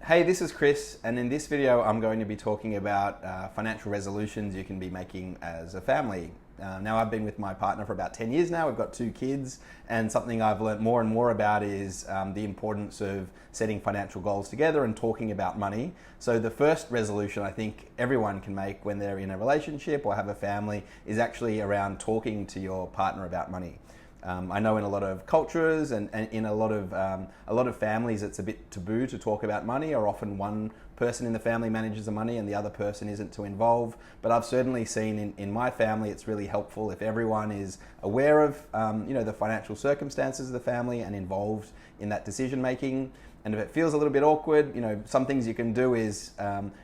Hey, this is Chris, and in this video I'm going to be talking about financial resolutions you can be making as a family. Now, I've been with my partner for about 10 years now. We've got 2 kids, and something I've learned more and more about is the importance of setting financial goals together and talking about money. So the first resolution I think everyone can make when they're in a relationship or have a family is actually around talking to your partner about money. I know in a lot of cultures and in a lot of families it's a bit taboo to talk about money, or often one person in the family manages the money and the other person isn't too involved. But I've certainly seen in my family it's really helpful if everyone is aware of the financial circumstances of the family and involved in that decision making. And if it feels a little bit awkward, some things you can do is,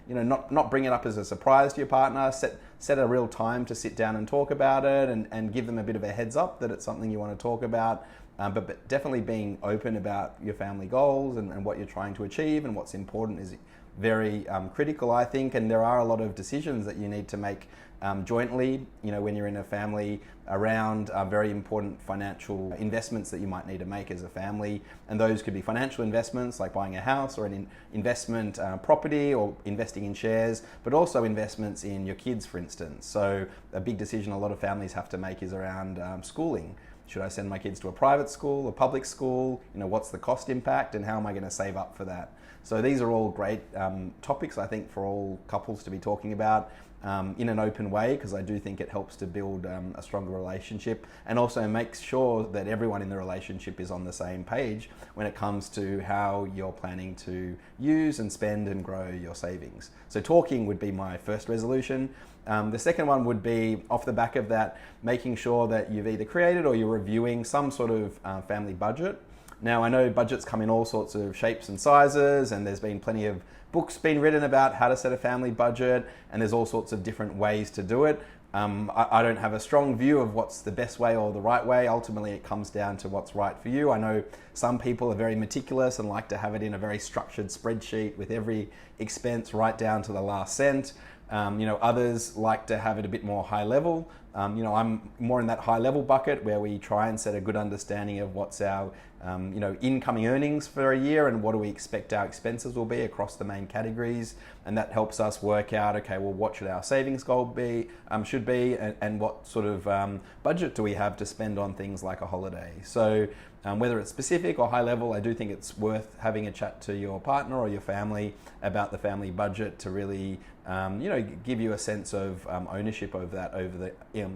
not bring it up as a surprise to your partner. Set a real time to sit down and talk about it, and give them a bit of a heads up that it's something you want to talk about. But definitely being open about your family goals and what you're trying to achieve and what's important is very critical, I think. And there are a lot of decisions that you need to make jointly, when you're in a family, around very important financial investments that you might need to make as a family. And those could be financial investments like buying a house or an investment property or investing in shares, but also investments in your kids, for instance. So a big decision a lot of families have to make is around schooling. Should I send my kids to a private school, a public school? What's the cost impact and how am I going to save up for that? So these are all great topics, I think, for all couples to be talking about in an open way, because I do think it helps to build a stronger relationship, and also makes sure that everyone in the relationship is on the same page when it comes to how you're planning to use and spend and grow your savings. So talking would be my first resolution. The second one would be, off the back of that, making sure that you've either created or you're reviewing some sort of family budget. Now, I know budgets come in all sorts of shapes and sizes, and there's been plenty of books being written about how to set a family budget, and there's all sorts of different ways to do it. I don't have a strong view of what's the best way or the right way. Ultimately, it comes down to what's right for you. I know some people are very meticulous and like to have it in a very structured spreadsheet with every expense right down to the last cent. Others like to have it a bit more high level. I'm more in that high level bucket where we try and set a good understanding of what's our incoming earnings for a year and what do we expect our expenses will be across the main categories. And that helps us work out, okay, well, what should our savings goal be, should be, and what sort of budget do we have to spend on things like a holiday. So whether it's specific or high level, I do think it's worth having a chat to your partner or your family about the family budget to really give you a sense of ownership of that over the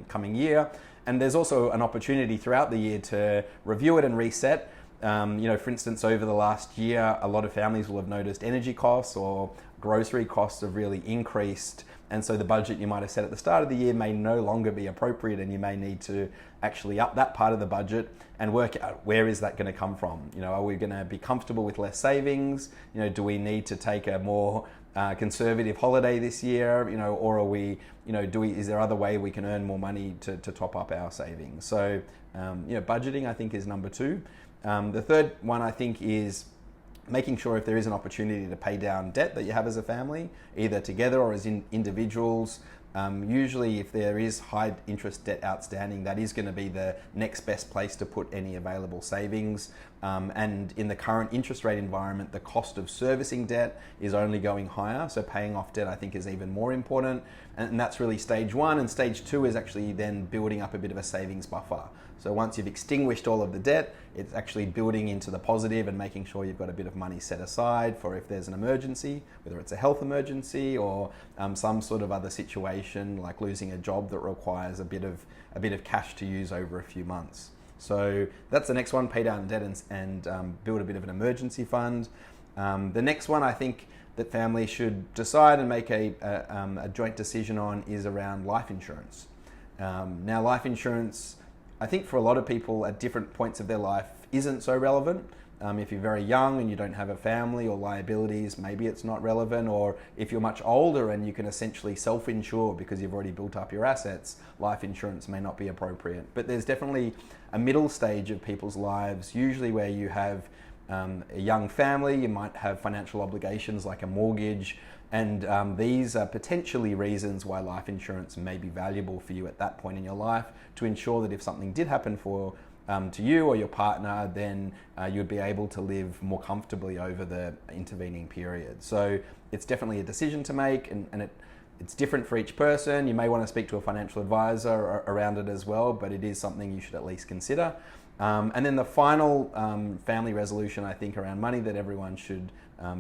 coming year. And there's also an opportunity throughout the year to review it and reset. For instance, over the last year, a lot of families will have noticed energy costs or grocery costs have really increased. And so the budget you might have set at the start of the year may no longer be appropriate, and you may need to actually up that part of the budget and work out where is that going to come from. Are we going to be comfortable with less savings? Do we need to take a more conservative holiday this year? Or are we, is there other way we can earn more money to top up our savings? So, budgeting, I think, is number 2. The third one, I think, is making sure if there is an opportunity to pay down debt that you have as a family, either together or as individuals. Usually if there is high interest debt outstanding, that is going to be the next best place to put any available savings. And in the current interest rate environment, the cost of servicing debt is only going higher. So paying off debt, I think, is even more important. And that's really stage 1. And stage 2 is actually then building up a bit of a savings buffer. So once you've extinguished all of the debt, it's actually building into the positive and making sure you've got a bit of money set aside for if there's an emergency, whether it's a health emergency or some sort of other situation like losing a job that requires a bit of cash to use over a few months. So that's the next one: pay down debt and build a bit of an emergency fund. The next one I think that families should decide and make a joint decision on is around life insurance. Now, life insurance, I think for a lot of people at different points of their life, isn't so relevant. If you're very young and you don't have a family or liabilities, maybe it's not relevant. Or if you're much older and you can essentially self-insure because you've already built up your assets, life insurance may not be appropriate. But there's definitely a middle stage of people's lives, usually where you have a young family, you might have financial obligations like a mortgage, and these are potentially reasons why life insurance may be valuable for you at that point in your life, to ensure that if something did happen for to you or your partner, then you'd be able to live more comfortably over the intervening period. So it's definitely a decision to make, and it's different for each person. You may want to speak to a financial advisor around it as well, but it is something you should at least consider. And then the final family resolution, I think, around money that everyone should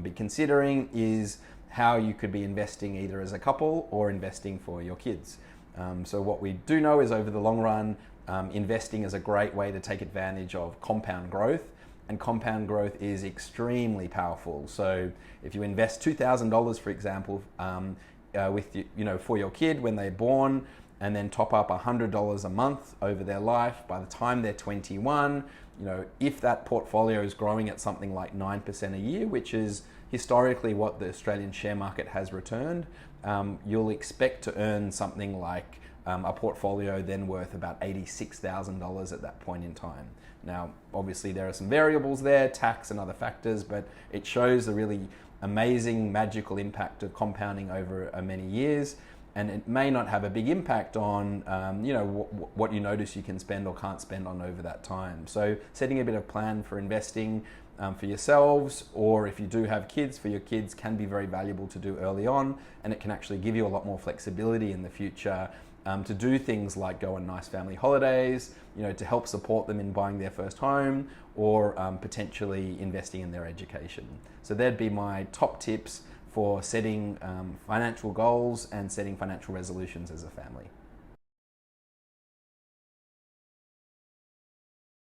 be considering is how you could be investing either as a couple or investing for your kids. So what we do know is over the long run, investing is a great way to take advantage of compound growth, and compound growth is extremely powerful. So if you invest $2,000, for example, for your kid when they're born, and then top up $100 a month over their life, by the time they're 21, if that portfolio is growing at something like 9% a year, which is historically what the Australian share market has returned, you'll expect to earn something like a portfolio then worth about $86,000 at that point in time. Now, obviously there are some variables there, tax and other factors, but it shows the really amazing magical impact of compounding over many years. And it may not have a big impact on what you notice you can spend or can't spend on over that time. So setting a bit of plan for investing for yourselves, or if you do have kids, for your kids, can be very valuable to do early on, and it can actually give you a lot more flexibility in the future to do things like go on nice family holidays, to help support them in buying their first home, or potentially investing in their education. So that'd be my top tips for setting financial goals and setting financial resolutions as a family.